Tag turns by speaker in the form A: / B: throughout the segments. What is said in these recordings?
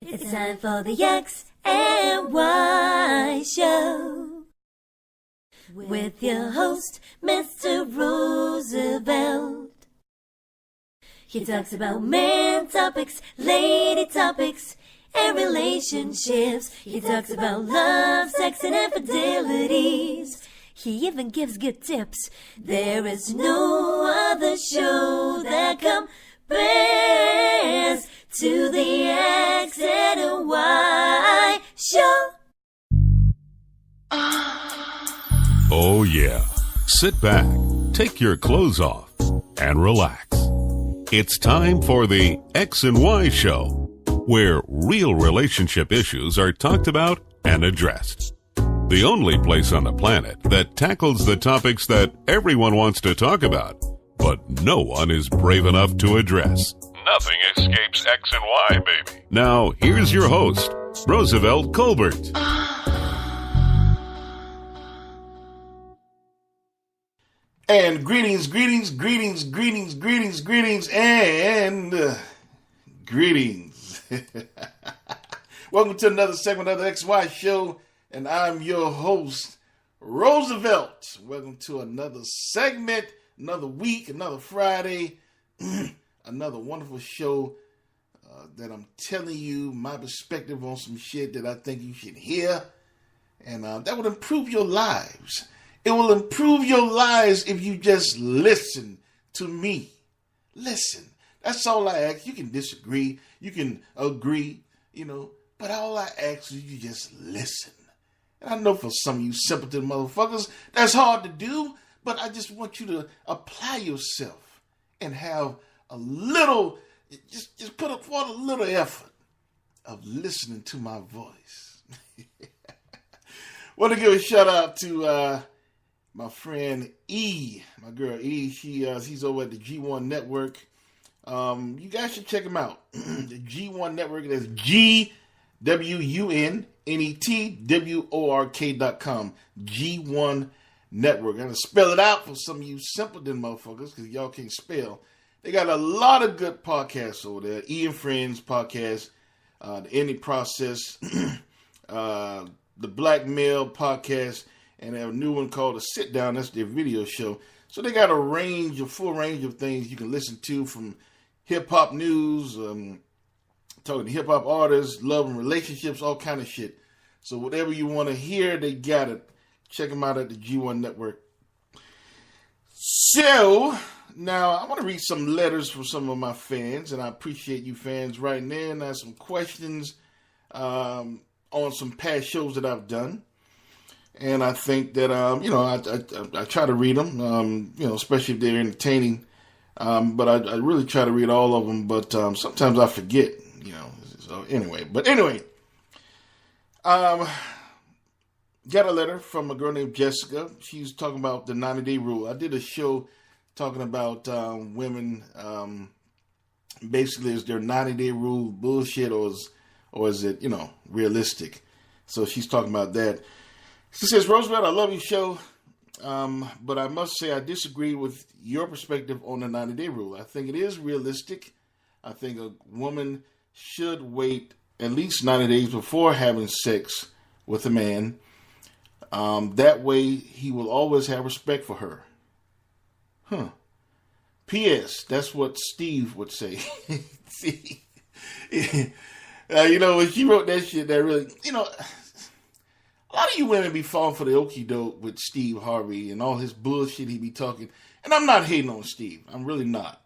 A: It's time for the X and Y Show with your host, Mr. Roosevelt. He talks about man topics, lady topics, and relationships. He talks about love, sex, and infidelities. He even gives good tips. There is no other show that compares to the X and Y Show.
B: Oh yeah. Sit back, take your clothes off, and relax. It's time for the X and Y Show, where real relationship issues are talked about and addressed. The only place on the planet that tackles the topics that everyone wants to talk about, but no one is brave enough to address. Nothing escapes X and Y, baby. Now, here's your host, Roosevelt Colbert.
C: And greetings, and greetings. Welcome to another segment of the XY Show, and I'm your host, Roosevelt. Welcome to another segment, another week, another Friday, another wonderful show that I'm telling you my perspective on some shit that I think you should hear, and that would improve your lives. It will improve your lives if you just listen to me. Listen. That's all I ask. You can disagree. You can agree, but all I ask is you just listen. And I know for some of you simpleton motherfuckers, that's hard to do, but I just want you to apply yourself and have a little, just put forth a little effort of listening to my voice. Want to give a shout out to my friend E, my girl E. He's over at the G1 Network. You guys should check him out. The G1 Network, that's GWUNNETWORK.com. G1 Network. I'm going to spell it out for some of you simpleton motherfuckers because y'all can't spell. They got a lot of good podcasts over there. E and Friends podcast, The Ending Process, the Black Male podcast, and they have a new one called The Sit Down. That's their video show. So they got a full range of things you can listen to, from hip-hop news, talking to hip-hop artists, love and relationships, all kind of shit. So whatever you want to hear, they got it. Check them out at the G1 Network. So, now I want to read some letters from some of my fans, and I appreciate you fans writing in. I have some questions on some past shows that I've done. And I think that, I try to read them, especially if they're entertaining. But I really try to read all of them, but sometimes I forget, So anyway, got a letter from a girl named Jessica. She's talking about the 90-day rule. I did a show talking about women, basically, is their 90-day rule bullshit or is it, realistic? So she's talking about that. She says, Roosevelt, I love your show, but I must say I disagree with your perspective on the 90-day rule. I think it is realistic. I think a woman should wait at least 90 days before having sex with a man. That way, he will always have respect for her. P.S. That's what Steve would say. See? When she wrote that shit, that really, a lot of you women be falling for the okie doke with Steve Harvey and all his bullshit he be talking. And I'm not hating on Steve. I'm really not.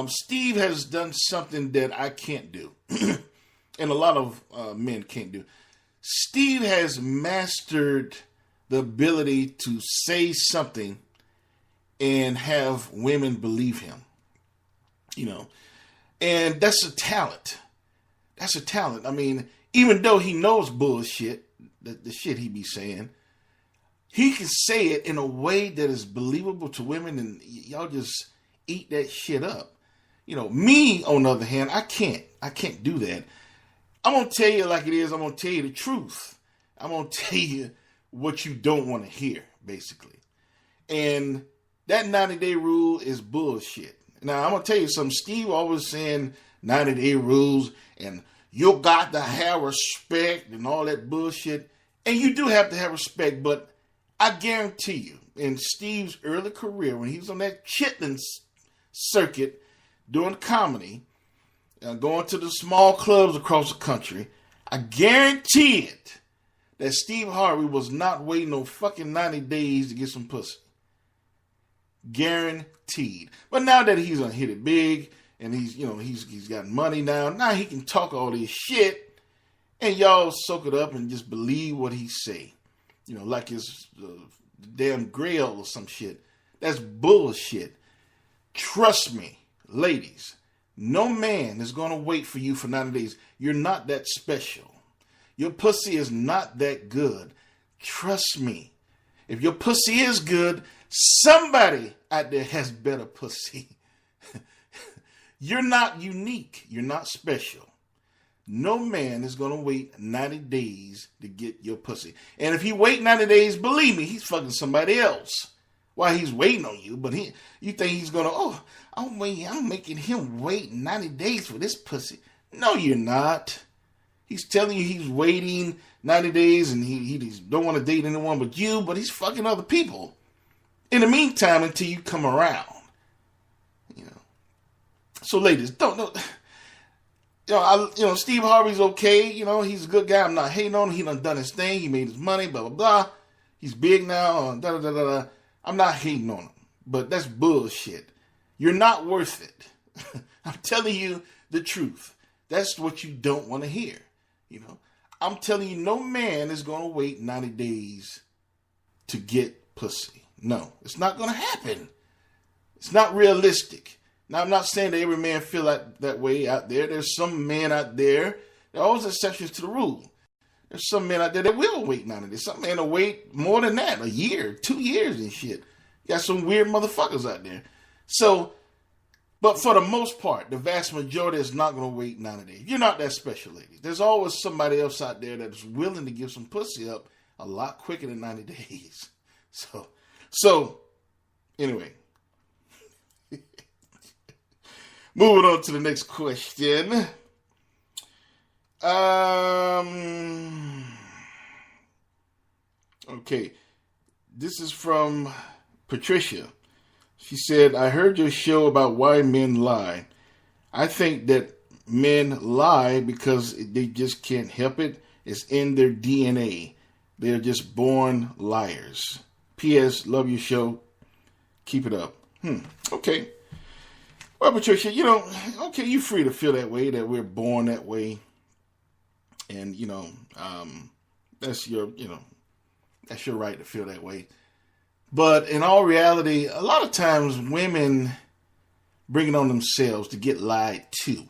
C: Steve has done something that I can't do. And a lot of men can't do. Steve has mastered the ability to say something and have women believe him. And that's a talent. That's a talent. I mean, even though he knows bullshit, the shit he be saying, he can say it in a way that is believable to women, and y'all just eat that shit up. Me, on the other hand, I can't do that. I'm going to tell you like it is. I'm going to tell you the truth. I'm going to tell you what you don't want to hear, basically. And that 90-day rule is bullshit. Now, I'm going to tell you something. Steve always saying 90-day rules, and you got to have respect and all that bullshit. And you do have to have respect, but I guarantee you, in Steve's early career, when he was on that chitlin circuit doing comedy, going to the small clubs across the country, I guarantee it that Steve Harvey was not waiting no fucking 90 days to get some pussy. Guaranteed. But now that he's gonna hit it big and he's got money now he can talk all this shit and y'all soak it up and just believe what he say. Like his damn grail or some shit. That's bullshit. Trust me, ladies, no man is gonna wait for you for 90 days. You're not that special. Your pussy is not that good. Trust me. If your pussy is good, somebody out there has better pussy. You're not unique. You're not special. No man is going to wait 90 days to get your pussy. And if he wait 90 days, believe me, he's fucking somebody else while he's waiting on you. But you think he's going to, I'm making him wait 90 days for this pussy. No, you're not. He's telling you he's waiting 90 days and he don't want to date anyone but you, but he's fucking other people. In the meantime, until you come around. So ladies, don't. Steve Harvey's okay. He's a good guy. I'm not hating on him. He done his thing. He made his money, blah, blah, blah. He's big now, da, da, da, da, da. I'm not hating on him. But that's bullshit. You're not worth it. I'm telling you the truth. That's what you don't want to hear. I'm telling you, no man is going to wait 90 days to get pussy. No, it's not going to happen. It's not realistic. Now, I'm not saying that every man feel like that way out there. There's some men out there. There are always exceptions to the rule. There's some men out there that will wait 90 days. Some men will wait more than that, a year, 2 years and shit. You got some weird motherfuckers out there. But for the most part, the vast majority is not going to wait 90 days. You're not that special, ladies. There's always somebody else out there that is willing to give some pussy up a lot quicker than 90 days. So anyway. Moving on to the next question. Okay. This is from Patricia. She said, I heard your show about why men lie. I think that men lie because they just can't help it. It's in their DNA. They're just born liars. P.S. Love your show. Keep it up. Okay. Well, Patricia, okay, you're free to feel that way, that we're born that way. And, that's your right to feel that way. But in all reality, a lot of times women bring it on themselves to get lied to.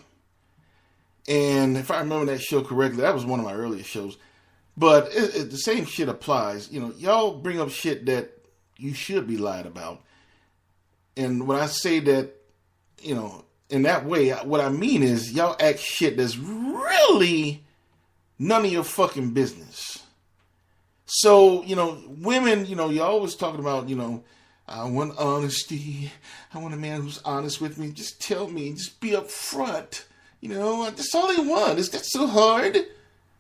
C: And if I remember that show correctly, that was one of my earlier shows. But the same shit applies. Y'all bring up shit that you should be lied about. And when I say that, in that way, what I mean is y'all act shit that's really none of your fucking business. So, women, you're always talking about, I want honesty. I want a man who's honest with me. Just tell me, just be upfront. That's all they want. Is that so hard?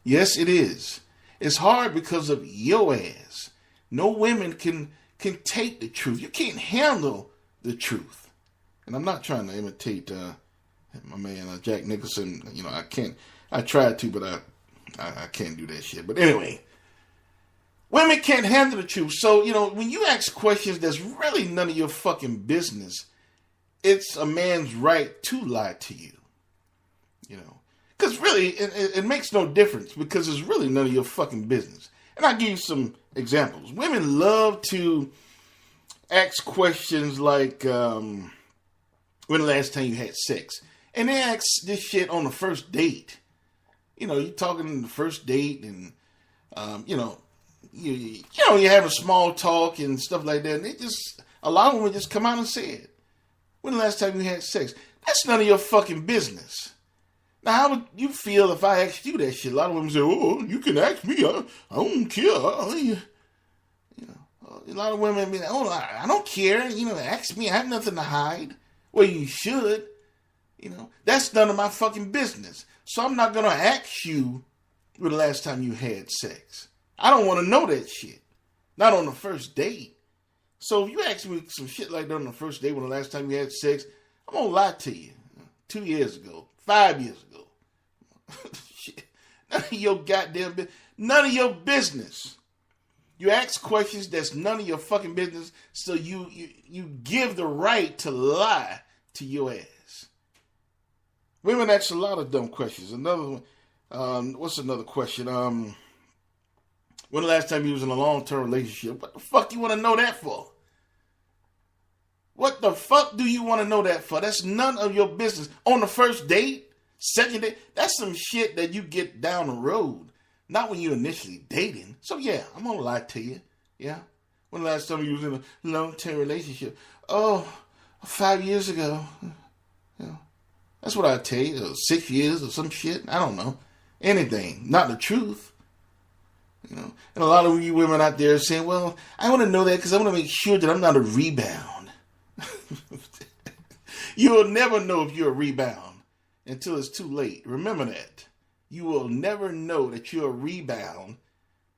C: Yes, it is. It's hard because of your ass. No women can take the truth. You can't handle the truth. And I'm not trying to imitate my man Jack Nicholson. I can't. I tried to, but I can't do that shit. But anyway, women can't handle the truth. So, when you ask questions that's really none of your fucking business, it's a man's right to lie to you. Because really, it makes no difference because it's really none of your fucking business. And I'll give you some examples. Women love to ask questions like, when the last time you had sex? And they ask this shit on the first date. You're talking on the first date and, you're having small talk and stuff like that. And a lot of women just come out and say it. When the last time you had sex? That's none of your fucking business. Now, how would you feel if I asked you that shit? A lot of women say, you can ask me. I don't care. A lot of women be like, I don't care. Ask me. I have nothing to hide. Well, you should. That's none of my fucking business. So I'm not going to ask you when the last time you had sex. I don't want to know that shit. Not on the first date. So if you ask me some shit like that on the first date when the last time you had sex, I'm going to lie to you. 2 years ago, 5 years ago. Shit. None of your goddamn business. None of your business. You ask questions that's none of your fucking business, so you give the right to lie to your ass. Women ask a lot of dumb questions. Another one, what's another question? When the last time you was in a long-term relationship? What the fuck you want to know that for? What the fuck do you want to know that for? That's none of your business. On the first date, second date, that's some shit that you get down the road. Not when you're initially dating. So yeah, I'm gonna lie to you. Yeah. When the last time you was in a long-term relationship? Oh, 5 years ago. Yeah. That's what I tell you. 6 years or some shit. I don't know. Anything. Not the truth. And a lot of you women out there are saying, well, I want to know that because I want to make sure that I'm not a rebound. You'll never know if you're a rebound until it's too late. Remember that. You will never know that you're a rebound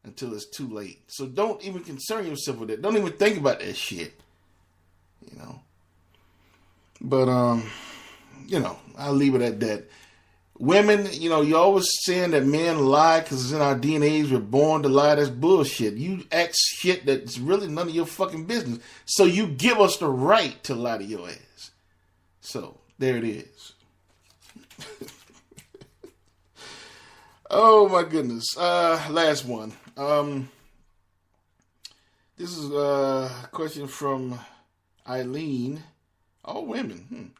C: until it's too late. So don't even concern yourself with it. Don't even think about that shit. But, I'll leave it at that. Women, you're always saying that men lie because it's in our DNAs. We're born to lie. That's bullshit. You ask shit that's really none of your fucking business. So you give us the right to lie to your ass. So, there it is. Oh my goodness. Last one. This is a question from Eileen. All women.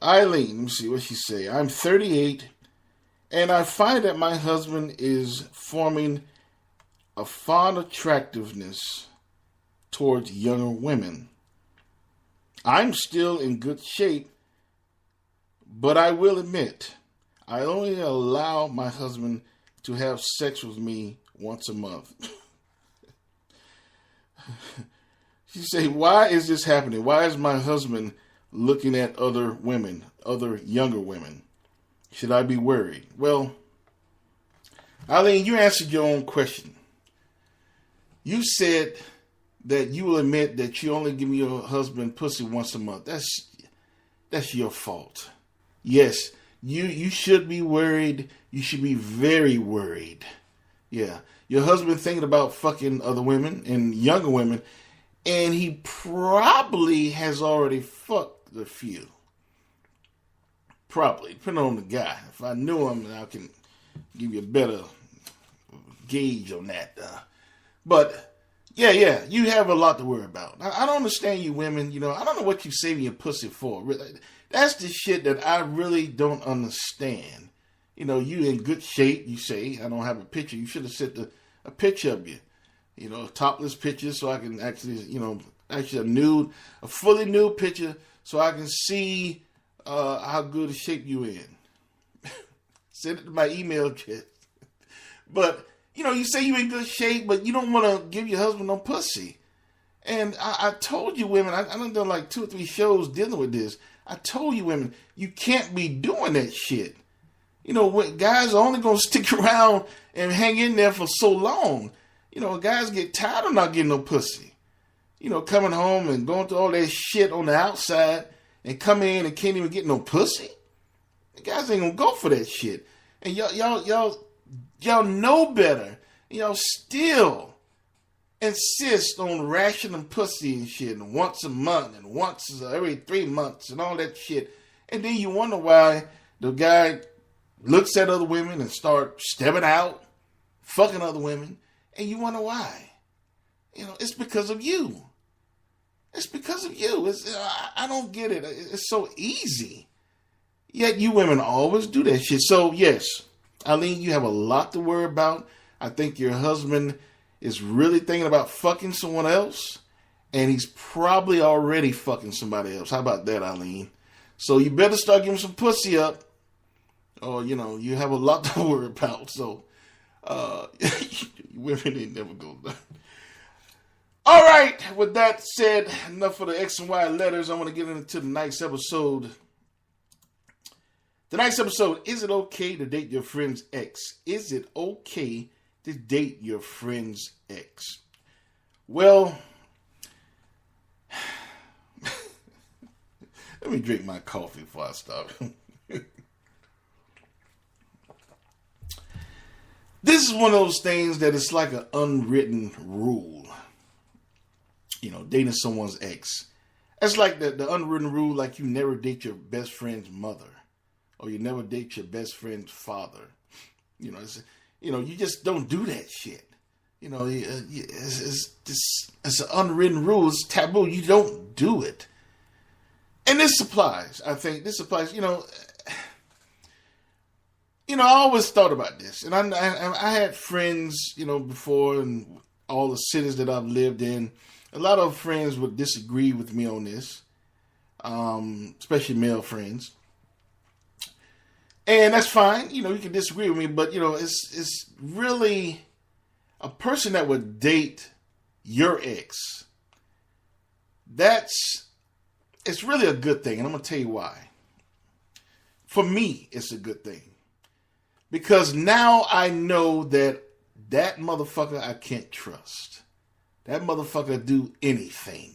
C: Eileen, let me see what she say. I'm 38 and I find that my husband is forming a fond attractiveness towards younger women. I'm still in good shape, but I will admit I only allow my husband to have sex with me once a month. She say, why is this happening? Why is my husband looking at other women, other younger women? Should I be worried? Well, Eileen, you answered your own question. You said that you will admit that you only give your husband pussy once a month. That's your fault. Yes. You should be worried. You should be very worried. Yeah. Your husband thinking about fucking other women and younger women, and he probably has already fucked a few. Probably, depending on the guy. If I knew him, I can give you a better gauge on that. But, yeah, you have a lot to worry about. I don't understand you women. I don't know what you saving your pussy for. That's the shit that I really don't understand. You in good shape, you say. I don't have a picture. You should have sent a picture of you. A topless picture so I can actually, actually a fully nude picture so I can see how good a shape you in. Send it to my email address. But, you say you in good shape, but you don't want to give your husband no pussy. And I told you women, I done like 2 or 3 shows dealing with this. I told you women, you can't be doing that shit. Guys are only going to stick around and hang in there for so long. Guys get tired of not getting no pussy. Coming home and going through all that shit on the outside and come in and can't even get no pussy. The guys ain't going to go for that shit. And y'all know better. Y'all still insist on rationing pussy and shit and once a month and once every 3 months and all that shit. And then you wonder why the guy looks at other women and start stepping out, fucking other women, and you wonder why. It's because of you. It's because of you. I don't get it. It's so easy. Yet you women always do that shit. So yes, Eileen, you have a lot to worry about. I think your husband is really thinking about fucking someone else, and he's probably already fucking somebody else. How about that, Eileen? So you better start giving some pussy up, or, you have a lot to worry about. So, women ain't never go down. All right, with that said, enough for the X and Y letters. I want to get into the next episode. Tonight's episode, is it okay to date your friend's ex? Is it okay to date your friend's ex? Well, let me drink my coffee before I start. This is one of those things that it's like an unwritten rule. You know, dating someone's ex. It's like the unwritten rule, like you never date your best friend's mother. Or you never date your best friend's father. You know, you just don't do that shit. You know, it's an unwritten rule. It's taboo. You don't do it. And this applies. I think this applies. You know, I always thought about this, and I had friends, before in all the cities that I've lived in. A lot of friends would disagree with me on this, especially male friends. And that's fine. You can disagree with me, but it's really a person that would date your ex. It's really a good thing, and I'm gonna tell you why. For me, it's a good thing because now I know that motherfucker I can't trust. That motherfucker do anything.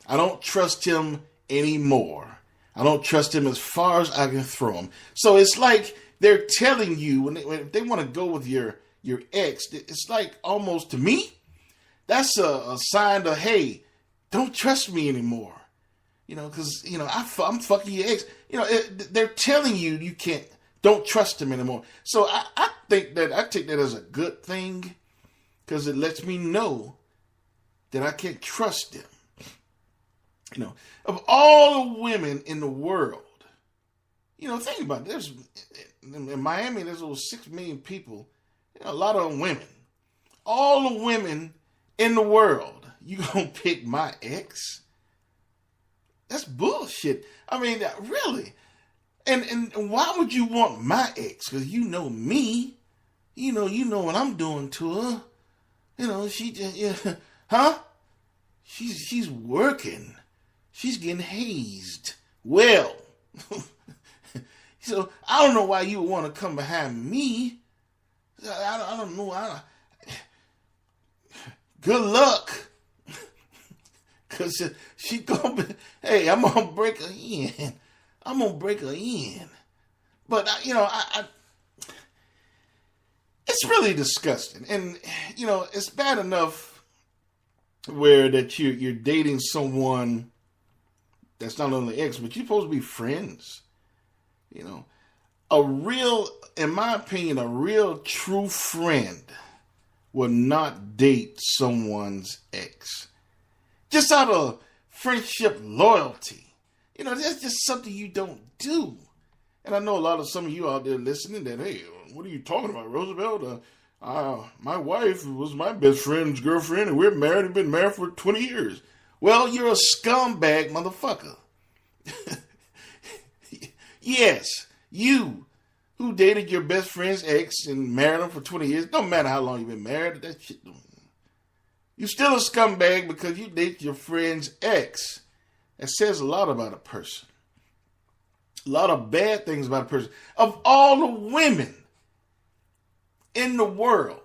C: I don't trust him anymore. I don't trust him as far as I can throw him. So it's like they're telling you when they want to go with your ex, it's like almost to me, that's a sign of, hey, don't trust me anymore. Because, I'm fucking your ex. They're telling you don't trust him anymore. So I take that as a good thing because it lets me know that I can't trust them. Of all the women in the world, think about it. In Miami, there's over 6 million people. A lot of them women. All the women in the world, you gonna pick my ex? That's bullshit. I mean, really. And why would you want my ex? Because you know me. You know what I'm doing to her. She just, huh? She's working. She's getting hazed. Well, so I don't know why you would want to come behind me. I don't know. Good luck. Because she going to be, hey, I'm going to break her in. I'm going to break her in. But, it's really disgusting. And, it's bad enough where that you're dating someone that's not only ex, but you're supposed to be friends. In my opinion, a real true friend will not date someone's ex. Just out of friendship loyalty. That's just something you don't do. And I know some of you out there listening that, hey, what are you talking about, Roosevelt? My wife was my best friend's girlfriend, and we're married and been married for 20 years. Well, you're a scumbag motherfucker. Yes, you who dated your best friend's ex and married him for 20 years, no matter how long you've been married, that shit don't. You're still a scumbag because you date your friend's ex. That says a lot about a person. A lot of bad things about a person. Of all the women in the world,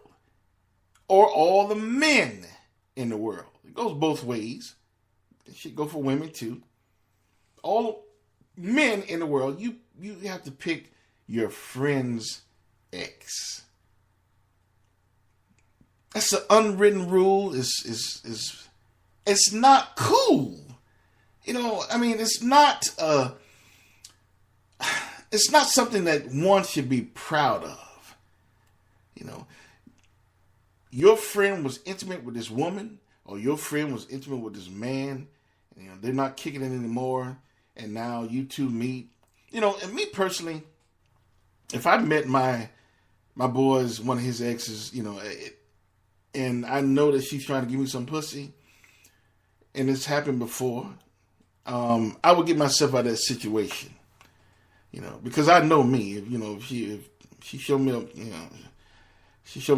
C: or all the men in the world, it goes both ways. It should go for women too. All men in the world, you have to pick your friend's ex. That's an unwritten rule. It's not cool. It's not something that one should be proud of. Your friend was intimate with this woman, or your friend was intimate with this man, and they're not kicking it anymore, and now you two meet. And me personally, if I met my boy's, one of his exes, and I know that she's trying to give me some pussy, and it's happened before, I would get myself out of that situation, because I know me. If she showed me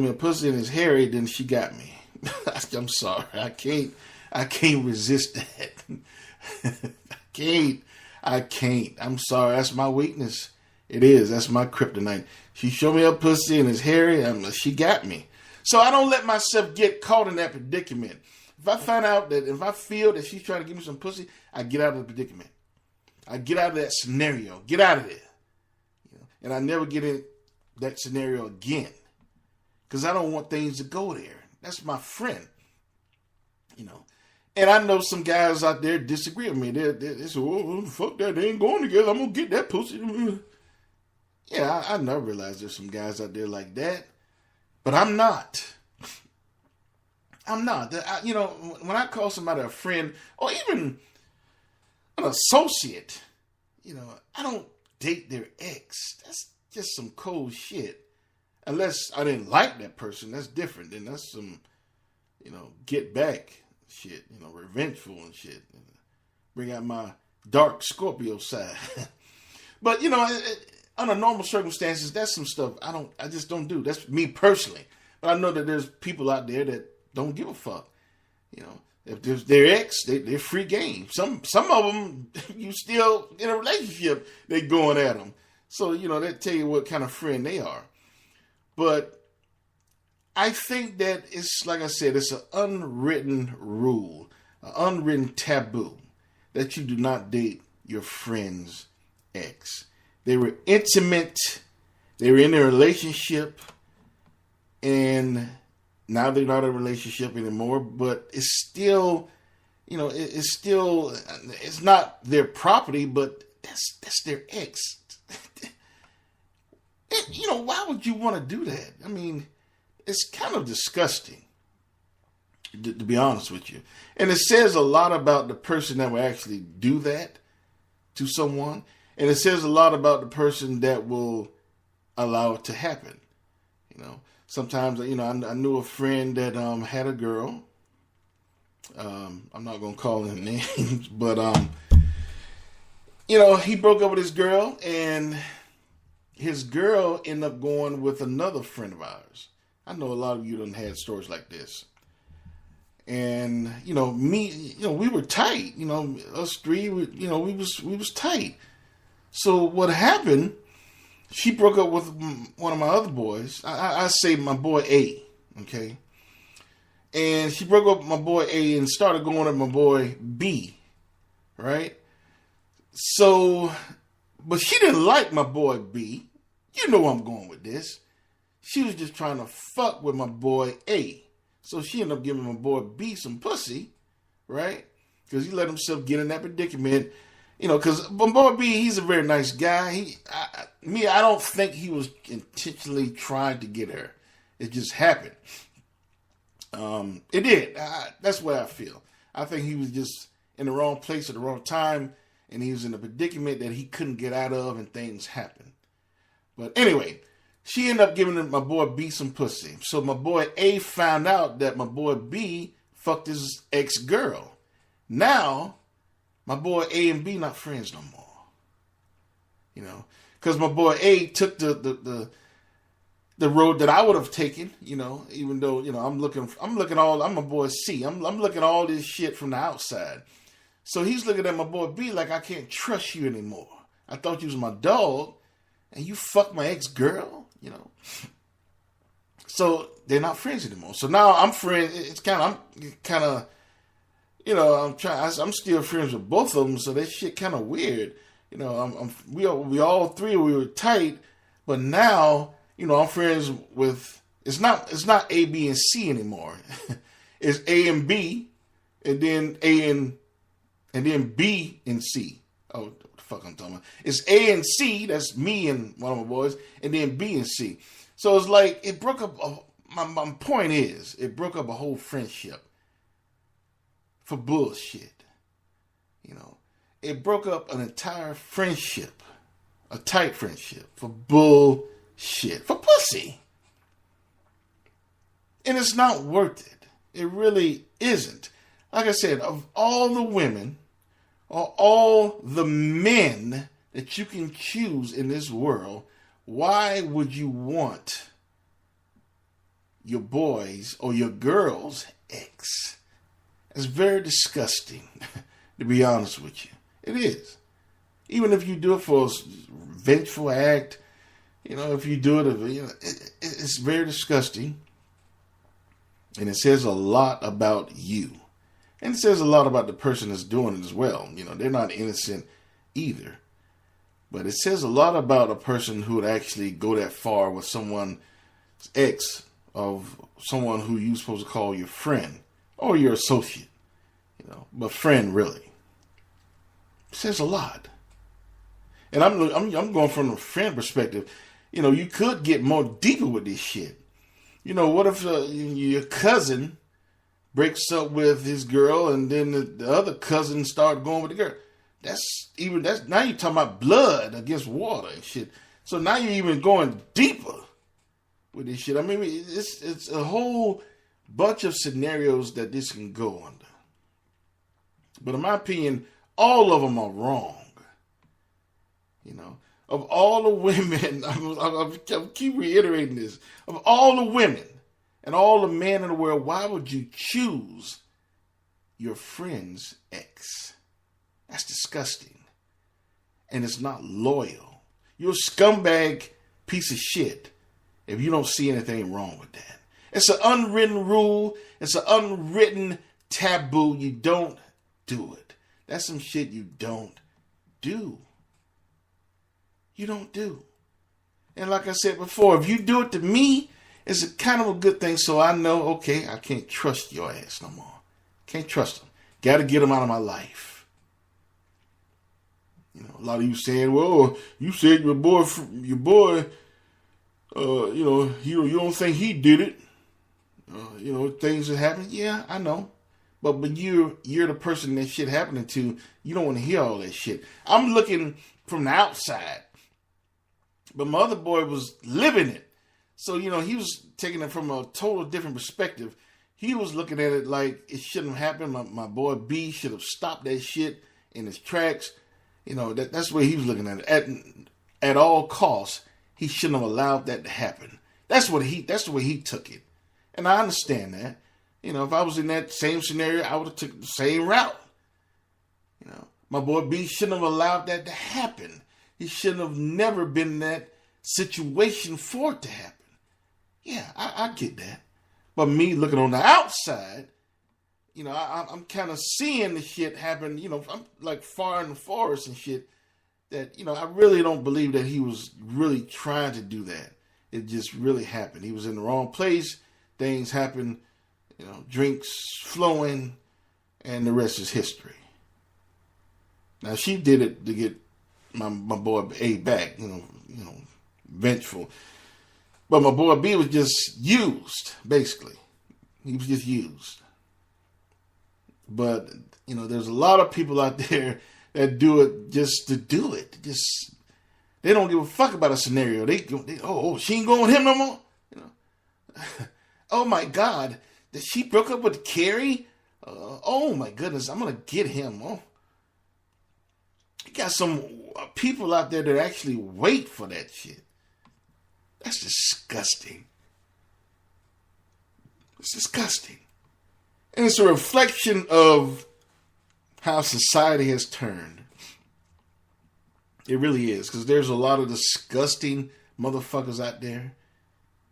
C: a pussy and it's hairy, then she got me. I'm sorry, I can't resist that. I can't. I'm sorry. That's my weakness. It is. That's my kryptonite. She showed me her pussy and it's hairy. She got me. So I don't let myself get caught in that predicament. If I feel that she's trying to give me some pussy, I get out of the predicament. I get out of that scenario. Get out of there. And I never get in that scenario again. Because I don't want things to go there. That's my friend. And I know some guys out there disagree with me. They say, oh, fuck that. They ain't going together. I'm going to get that pussy. Yeah, I never realized there's some guys out there like that. But I'm not. I'm not. When I call somebody a friend or even an associate, I don't date their ex. That's just some cold shit. Unless I didn't like that person, that's different. Then that's some, get back shit, revengeful and shit. Bring out my dark Scorpio side. But, under normal circumstances, that's some stuff I just don't do. That's me personally. But I know that there's people out there that don't give a fuck. If there's their ex, they're free game. Some of them, you still in a relationship, they going at them. So, that tell you what kind of friend they are. But I think that it's, like I said, it's an unwritten rule, an unwritten taboo that you do not date your friend's ex. They were intimate. They were in a relationship. And now they're not in a relationship anymore. But it's still, it's not their property, but that's their ex. Why would you want to do that? I mean, it's kind of disgusting, to be honest with you. And it says a lot about the person that will actually do that to someone. And it says a lot about the person that will allow it to happen. Sometimes, I knew a friend that had a girl. I'm not going to call him names, but, he broke up with his girl, and his girl ended up going with another friend of ours. I know a lot of you done had stories like this. And, we were tight. Us three, we was tight. So what happened, she broke up with one of my other boys. I say my boy A, okay? And she broke up with my boy A and started going with my boy B, right? So, but she didn't like my boy B. You know where I'm going with this. She was just trying to fuck with my boy A. So she ended up giving my boy B some pussy, right? Because he let himself get in that predicament. Because my boy B, he's a very nice guy. I don't think he was intentionally trying to get her. It just happened. It did. That's what I feel. I think he was just in the wrong place at the wrong time, and he was in a predicament that he couldn't get out of, and things happened. But anyway, she ended up giving my boy B some pussy. So my boy A found out that my boy B fucked his ex-girl. Now, my boy A and B not friends no more. Because my boy A took the road that I would have taken, even though, I'm looking my boy C. I'm looking at all this shit from the outside. So he's looking at my boy B like, I can't trust you anymore. I thought you was my dog, and you fucked my ex-girl, So they're not friends anymore. So now I'm friends. I'm still friends with both of them. So that shit kind of weird. We all three, we were tight, but now, I'm friends with, it's not A, B, and C anymore. It's A and B, and then and then B and C. Oh, what the fuck I'm talking about? It's A and C, that's me and one of my boys, and then B and C. So it's like, it broke up, my point is, it broke up a whole friendship for bullshit. It broke up an entire friendship, a tight friendship, for bullshit, for pussy. And it's not worth it. It really isn't. Like I said, of all the women or all the men that you can choose in this world, why would you want your boys or your girl's ex? It's very disgusting, to be honest with you. It is. Even if you do it for a vengeful act, if you do it, it's very disgusting. And it says a lot about you. And it says a lot about the person that's doing it as well. They're not innocent either. But it says a lot about a person who would actually go that far with someone's ex of someone who you're supposed to call your friend or your associate. But friend, really. It says a lot. And I'm going from a friend perspective. You could get more deeper with this shit. What if your cousin breaks up with his girl and then the other cousin start going with the girl? That's now you're talking about blood against water and shit. So now you're even going deeper with this shit. I mean, it's a whole bunch of scenarios that this can go under. But in my opinion, all of them are wrong. Of all the women, I'll keep reiterating this. Of all the women and all the men in the world, why would you choose your friend's ex? That's disgusting. And it's not loyal. You're a scumbag piece of shit if you don't see anything wrong with that. It's an unwritten rule. It's an unwritten taboo. You don't do it. That's some shit you don't do. You don't do. And like I said before, if you do it to me, it's a kind of a good thing. So I know, okay, I can't trust your ass no more. Can't trust them. Got to get them out of my life. A lot of you saying, well, you said your boy, you don't think he did it. Things that happen. Yeah, I know. But you're the person that shit happening to. You don't want to hear all that shit. I'm looking from the outside. But my other boy was living it. So, he was taking it from a total different perspective. He was looking at it like it shouldn't have happened. My boy B should have stopped that shit in his tracks. That's the way he was looking at it. At all costs, he shouldn't have allowed that to happen. That's the way he took it. And I understand that. If I was in that same scenario, I would have took the same route. My boy B shouldn't have allowed that to happen. He shouldn't have never been in that situation for it to happen. Yeah, I get that. But me looking on the outside, I'm kind of seeing the shit happen. I'm like far in the forest and shit that, I really don't believe that he was really trying to do that. It just really happened. He was in the wrong place. Things happened, drinks flowing, and the rest is history. Now, she did it to get my boy A back, vengeful. But my boy B was just used, basically. He was just used. But, there's a lot of people out there that do it just to do it. They don't give a fuck about a scenario. She ain't going with him no more? Oh my God, that she broke up with Carrie? Oh my goodness, I'm going to get him. Oh. You got some people out there that actually wait for that shit. That's disgusting. It's disgusting. And it's a reflection of how society has turned. It really is. Because there's a lot of disgusting motherfuckers out there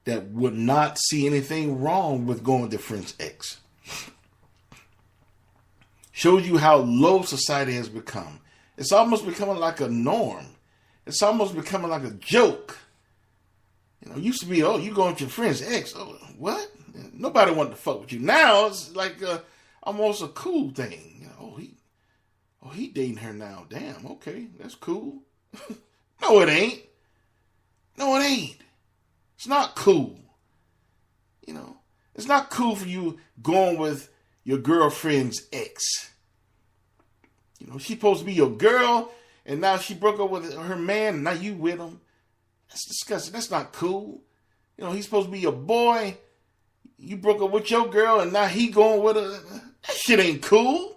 C: that would not see anything wrong with going with their friend's ex. Shows you how low society has become. It's almost becoming like a norm. It's almost becoming like a joke. It used to be, you going with your friend's ex. Oh, what? Nobody wanted to fuck with you. Now it's like almost a cool thing. He dating her now. Damn, okay, that's cool. No, it ain't. No, it ain't. It's not cool. It's not cool for you going with your girlfriend's ex. She's supposed to be your girl, and now she broke up with her man, and now you with him. That's disgusting. That's not cool. He's supposed to be your boy. You broke up with your girl, and now he going with her. That shit ain't cool.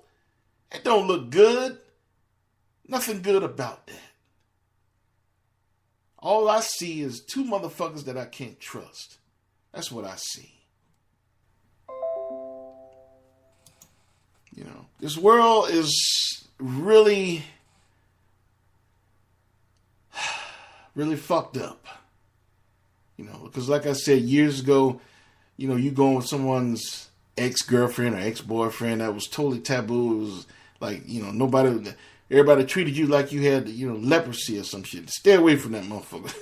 C: That don't look good. Nothing good about that. All I see is two motherfuckers that I can't trust. That's what I see. This world is really really fucked up. You know, because like I said years ago, you know, you going with someone's ex-girlfriend or ex-boyfriend, that was totally taboo. It was like, you know, everybody treated you like you had, you know, leprosy or some shit. Stay away from that motherfucker.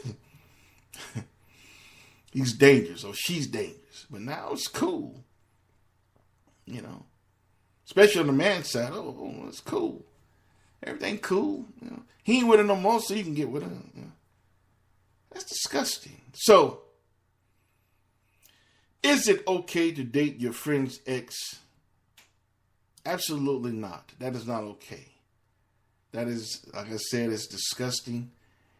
C: He's dangerous or she's dangerous. But now it's cool. You know, especially on the man's side. Oh, it's cool. Everything cool. You know, he ain't with her no more, so you can get with her. You know. That's disgusting. So, is it okay to date your friend's ex? Absolutely not. That is not okay. That is, like I said, it's disgusting.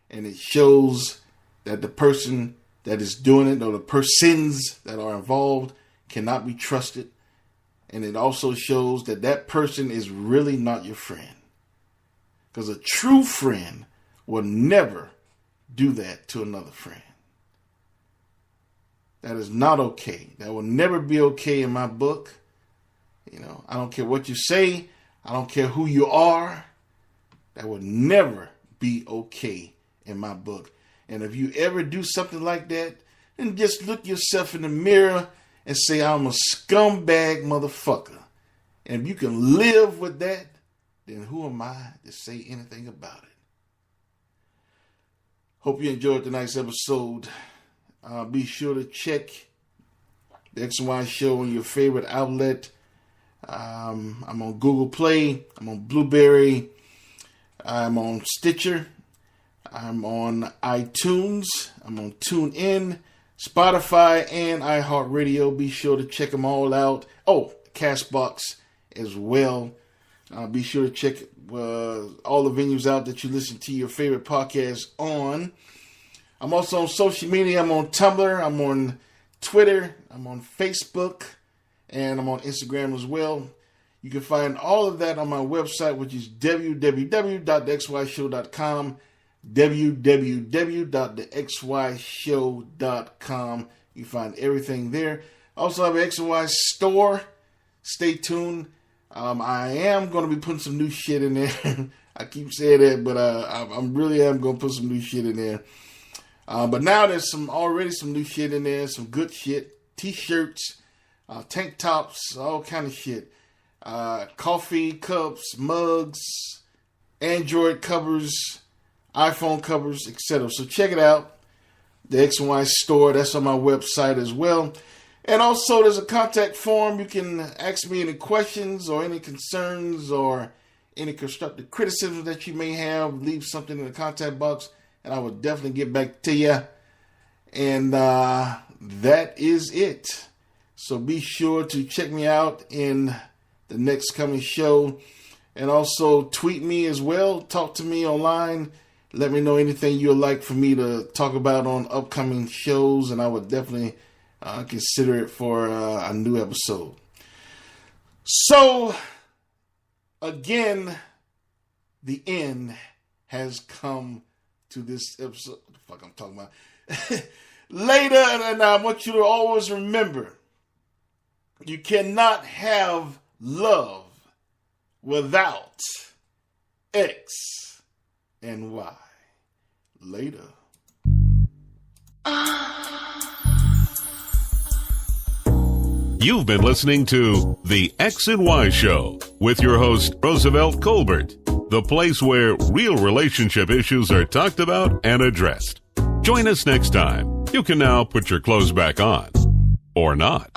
C: And it shows that the person that is doing it, or the persons that are involved, cannot be trusted. And it also shows that that person is really not your friend. Because a true friend will never do that to another friend. That is not okay. That will never be okay in my book. You know, I don't care what you say. I don't care who you are. That will never be okay in my book. And if you ever do something like that, then just look yourself in the mirror and say, I'm a scumbag motherfucker. And if you can live with that, then who am I to say anything about it? Hope you enjoyed tonight's episode. Be sure to check the X and Y Show on your favorite outlet. I'm on Google Play. I'm on Blueberry. I'm on Stitcher. I'm on iTunes. I'm on TuneIn, Spotify, and iHeartRadio. Be sure to check them all out. Oh, Castbox as well. Be sure to check all the venues out that you listen to your favorite podcasts on. I'm also on social media. I'm on Tumblr. I'm on Twitter. I'm on Facebook. And I'm on Instagram as well. You can find all of that on my website, which is www.thexyshow.com. www.thexyshow.com. You can find everything there. I also have an X and Y store. Stay tuned. I am going to be putting some new shit in there. I keep saying that, but I really am going to put some new shit in there. But now there's already some new shit in there, some good shit. T-shirts, tank tops, all kind of shit. Coffee cups, mugs, Android covers, iPhone covers, etc. So check it out. The X and Y store, that's on my website as well. And also there's a contact form. You can ask me any questions or any concerns or any constructive criticism that you may have. Leave something in the contact box and I will definitely get back to you. And that is it. So be sure to check me out in the next coming show. And also tweet me as well. Talk to me online. Let me know anything you'd like for me to talk about on upcoming shows. And I would definitely consider it for a new episode. So, again, the end has come to this episode. What the fuck I'm talking about? Later, and I want you to always remember, you cannot have love without X and Y. Later.
B: You've been listening to The X and Y Show with your host, Roosevelt Colbert, the place where real relationship issues are talked about and addressed. Join us next time. You can now put your clothes back on. Or not.